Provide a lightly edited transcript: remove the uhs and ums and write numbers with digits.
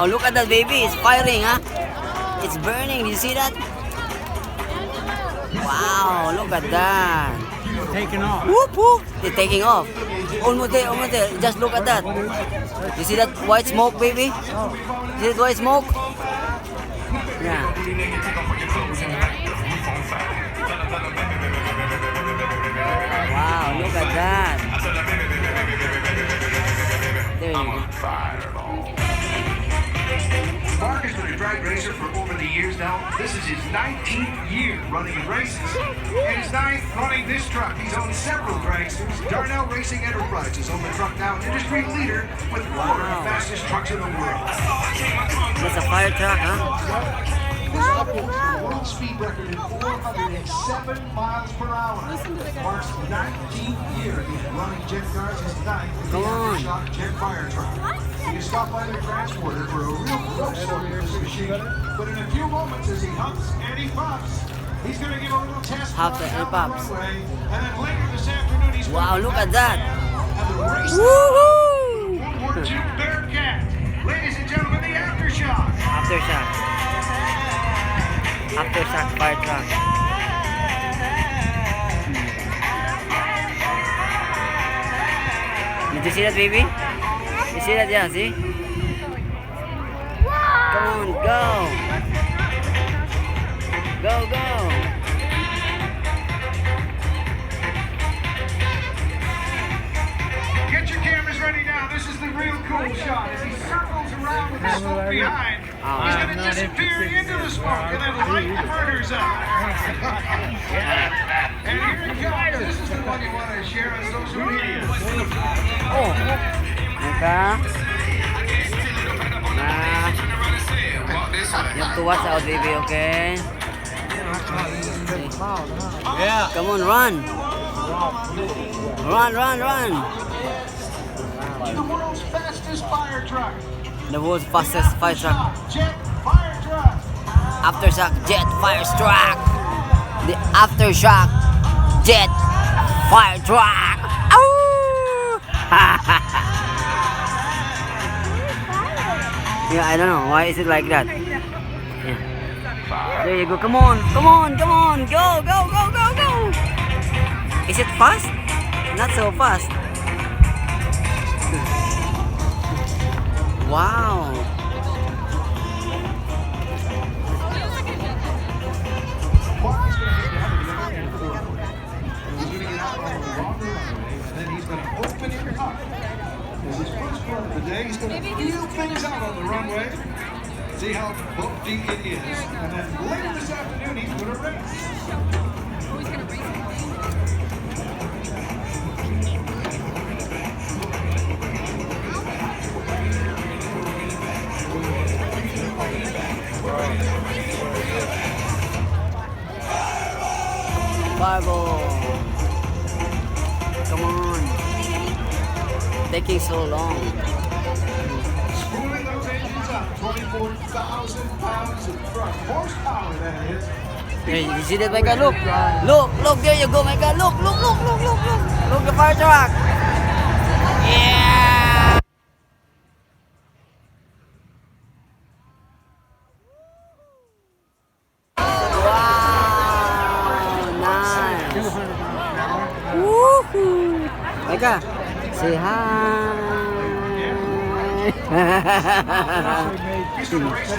Oh, look at that baby. It's firing, huh? It's burning. Do you see that? Wow, look at that. Taking off. Whoop, whoop. It's taking off. Almost there, almost there. Just look at that. You see that white smoke, baby? See that white smoke? Yeah. Wow, look at that. There you go. Mark has been a drag racer for over the years now. This is his 19th year running in races. And his 9th running this truck. He's owned several dragsters. Darnell Racing Enterprises own the truck now, an industry leader with one of the fastest trucks in the world. That's a fire truck, huh? World speed record in 407 miles per hour. Mark's 19th year in running jet cars, his 9th with the Aftershock jet fire truck. You can stop by their transporter for a real close look at this machine. But in a few moments, as he humps and he pops, he's going to give a little test run down the runway. And then later this afternoon, he's wow, look at that. And the race Woohoo! World War II Bearcat. Ladies and gentlemen, the Aftershock. Aftershock. Aftershock fire truck. Did you see that, baby? You see that? Yeah, see? Come on, go! Go, go! Get your cameras ready now. This is the real cool shot as he circles around with the smoke behind. He's going to disappear into the smoke and then light the burners up. And here it comes. This is the one you want to share on social media. Oh! Okay. You have to watch out, baby, okay? Yeah. Come on, run! Run, run, run! The world's fastest fire truck. The world's fastest fire truck. Jet fire truck. Aftershock jet fire truck. The Aftershock jet fire truck. Yeah, I don't know. Why is it like that? Yeah. There you go. Come on, come on, come on. Go, go, go, go, go. Is it fast? Not so fast. Wow. Then he's going to open it up. This is his first part of the day. He's going to feel things out on the runway. See how bumpy it is. And then later this afternoon, he's going to race. Fireball. Come on. Taking so long. Spooling those engines up. 24,000 pounds of thrust. Horsepower, that is. Hey, you see that, Micah? Look. Look, look. There you go, Micah. Look, look, look, look, look, look. Look, the fire truck. Yeah. Wow. Nice. Woohoo. Micah, say hi. He's going to race